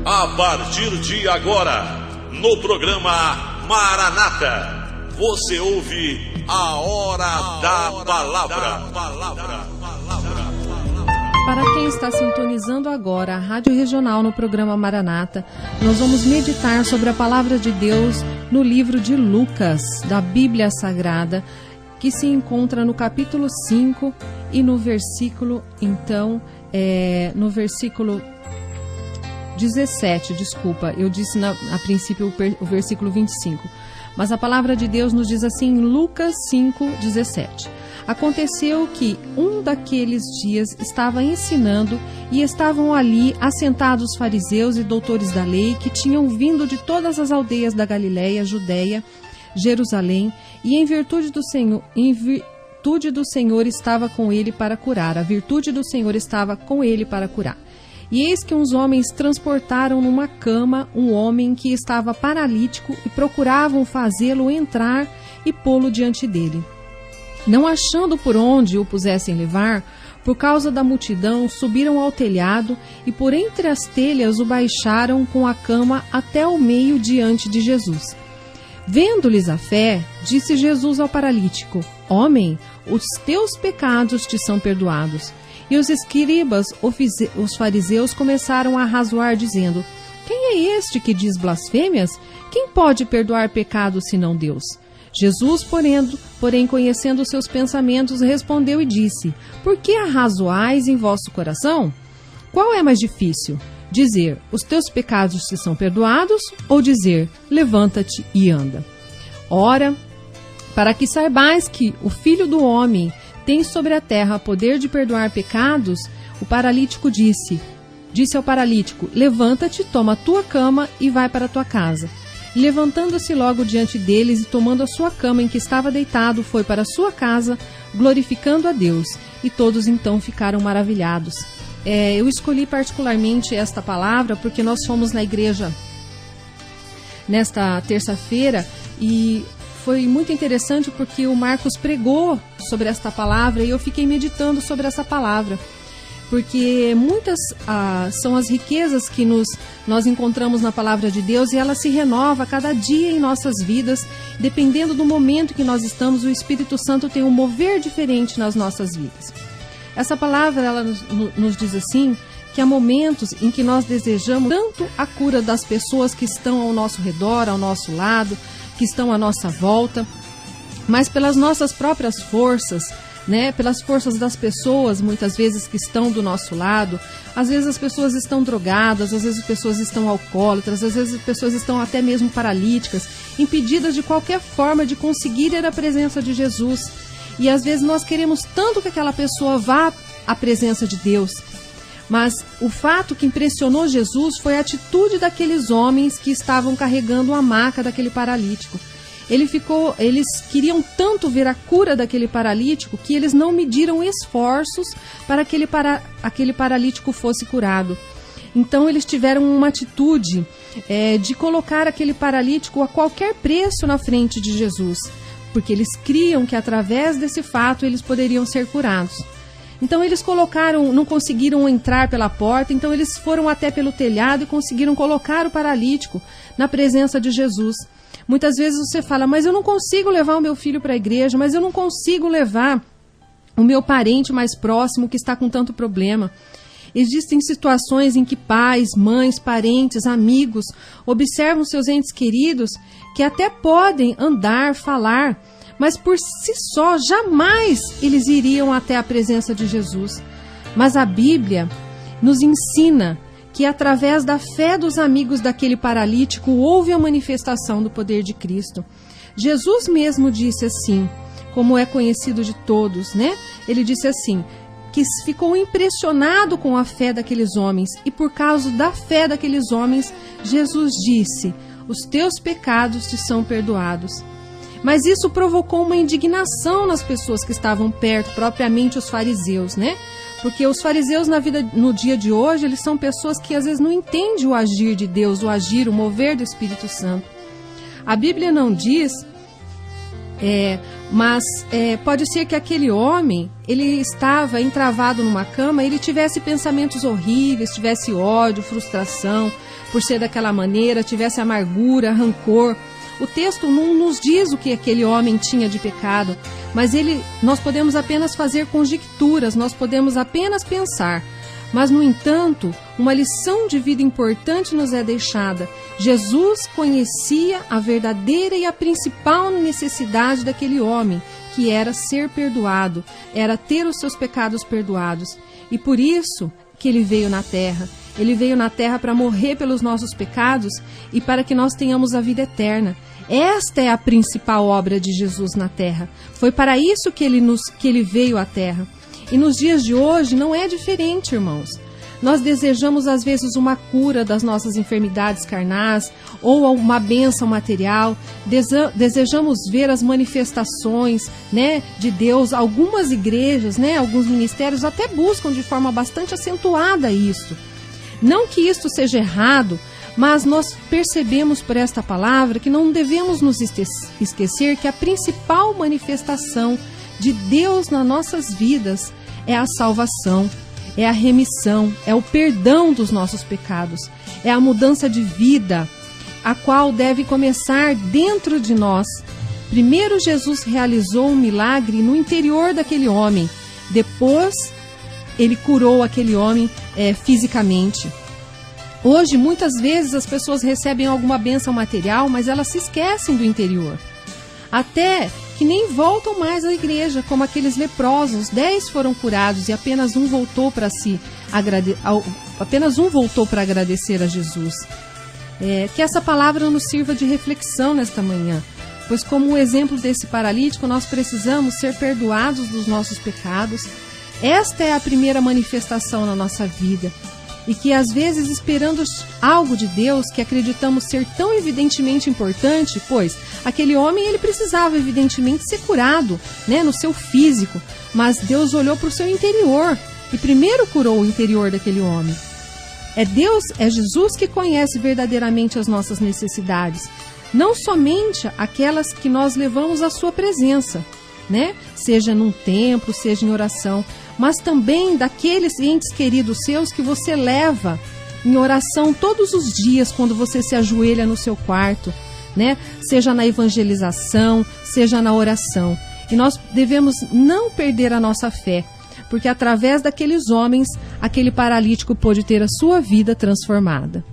A partir de agora, no programa Maranata, você ouve a Hora da Palavra. Para quem está sintonizando agora a Rádio Regional no programa Maranata, nós vamos meditar sobre a Palavra de Deus no livro de Lucas, da Bíblia Sagrada, que se encontra no capítulo 5 e no versículo, no versículo 17, desculpa, eu disse a princípio o versículo 25. Mas a Palavra de Deus nos diz assim em Lucas 5:17. Aconteceu que um daqueles dias estava ensinando e estavam ali assentados fariseus e doutores da lei que tinham vindo de todas as aldeias da Galiléia, Judeia, Jerusalém, e a virtude do Senhor estava com ele para curar. E eis que uns homens transportaram numa cama um homem que estava paralítico e procuravam fazê-lo entrar e pô-lo diante dele. Não achando por onde o pusessem levar, por causa da multidão, subiram ao telhado e por entre as telhas o baixaram com a cama até o meio diante de Jesus. Vendo-lhes a fé, disse Jesus ao paralítico: Homem, os teus pecados te são perdoados. E os escribas, os fariseus, começaram a razoar, dizendo: Quem é este que diz blasfêmias? Quem pode perdoar pecados senão Deus? Jesus, porém, conhecendo os seus pensamentos, respondeu e disse: Por que arrazoais em vosso coração? Qual é mais difícil? Dizer: Os teus pecados te são perdoados, ou dizer: Levanta-te e anda? Ora, para que saibais que o Filho do Homem tem sobre a terra poder de perdoar pecados, o paralítico disse ao paralítico: Levanta-te, toma a tua cama e vai para a tua casa. E levantando-se logo diante deles e tomando a sua cama em que estava deitado, foi para a sua casa, glorificando a Deus. E todos então ficaram maravilhados. Eu escolhi particularmente esta palavra porque nós fomos na igreja nesta terça-feira e foi muito interessante porque o Marcos pregou sobre esta palavra e eu fiquei meditando sobre essa palavra. Porque muitas são as riquezas que nós encontramos na Palavra de Deus e ela se renova a cada dia em nossas vidas. Dependendo do momento que nós estamos, o Espírito Santo tem um mover diferente nas nossas vidas. Essa palavra ela nos diz assim, que há momentos em que nós desejamos tanto a cura das pessoas que estão ao nosso redor, ao nosso lado, que estão à nossa volta, mas pelas nossas próprias forças, pelas forças das pessoas, muitas vezes que estão do nosso lado. Às vezes as pessoas estão drogadas, às vezes as pessoas estão alcoólatras, às vezes as pessoas estão até mesmo paralíticas, impedidas de qualquer forma de conseguir ir à presença de Jesus. E às vezes nós queremos tanto que aquela pessoa vá à presença de Deus. Mas o fato que impressionou Jesus foi a atitude daqueles homens que estavam carregando a maca daquele paralítico. Eles queriam tanto ver a cura daquele paralítico que eles não mediram esforços para que aquele paralítico fosse curado. Então eles tiveram uma atitude de colocar aquele paralítico a qualquer preço na frente de Jesus, porque eles criam que através desse fato eles poderiam ser curados. Então eles não conseguiram entrar pela porta, então eles foram até pelo telhado e conseguiram colocar o paralítico na presença de Jesus. Muitas vezes você fala: mas eu não consigo levar o meu filho para a igreja, mas eu não consigo levar o meu parente mais próximo que está com tanto problema. Existem situações em que pais, mães, parentes, amigos observam seus entes queridos que até podem andar, falar, mas por si só jamais eles iriam até a presença de Jesus. Mas a Bíblia nos ensina que através da fé dos amigos daquele paralítico houve a manifestação do poder de Cristo. Jesus mesmo disse assim, como é conhecido de todos, Ele disse assim, que ficou impressionado com a fé daqueles homens, e por causa da fé daqueles homens, Jesus disse: Os teus pecados te são perdoados. Mas isso provocou uma indignação nas pessoas que estavam perto, propriamente os fariseus, Porque os fariseus no dia de hoje, eles são pessoas que às vezes não entendem o agir de Deus, o mover do Espírito Santo. A Bíblia não diz Mas pode ser que aquele homem, ele estava entravado numa cama, ele tivesse pensamentos horríveis, tivesse ódio, frustração por ser daquela maneira, tivesse amargura, rancor. O texto não nos diz o que aquele homem tinha de pecado, mas nós podemos apenas fazer conjecturas, nós podemos apenas pensar. Mas, no entanto, uma lição de vida importante nos é deixada. Jesus conhecia a verdadeira e a principal necessidade daquele homem, que era ser perdoado, era ter os seus pecados perdoados. E por isso que ele veio na terra. Ele veio na terra para morrer pelos nossos pecados e para que nós tenhamos a vida eterna. Esta é a principal obra de Jesus na terra. Foi para isso que ele veio à terra. E nos dias de hoje não é diferente, irmãos. Nós desejamos às vezes uma cura das nossas enfermidades carnais ou uma bênção material. Desejamos ver as manifestações, né, de Deus. Algumas igrejas, né, alguns ministérios até buscam de forma bastante acentuada isso. Não que isto seja errado, mas nós percebemos por esta palavra que não devemos nos esquecer que a principal manifestação de Deus nas nossas vidas é a salvação, é a remissão, é o perdão dos nossos pecados, é a mudança de vida, a qual deve começar dentro de nós. Primeiro Jesus realizou um milagre no interior daquele homem, depois ele curou aquele homem fisicamente. Hoje, muitas vezes, as pessoas recebem alguma bênção material, mas elas se esquecem do interior. Até que nem voltam mais à igreja, como aqueles leprosos. 10 foram curados e apenas um voltou para agradecer a Jesus. Que essa palavra nos sirva de reflexão nesta manhã, pois como um exemplo desse paralítico, nós precisamos ser perdoados dos nossos pecados. Esta é a primeira manifestação na nossa vida. E que às vezes esperando algo de Deus que acreditamos ser tão evidentemente importante, pois aquele homem ele precisava evidentemente ser curado, né, no seu físico, mas Deus olhou para o seu interior e primeiro curou o interior daquele homem. É Jesus que conhece verdadeiramente as nossas necessidades, não somente aquelas que nós levamos à sua presença, né, seja num templo, seja em oração, mas também daqueles entes queridos seus que você leva em oração todos os dias quando você se ajoelha no seu quarto, né? Seja na evangelização, seja na oração. E nós devemos não perder a nossa fé, porque através daqueles homens, aquele paralítico pôde ter a sua vida transformada.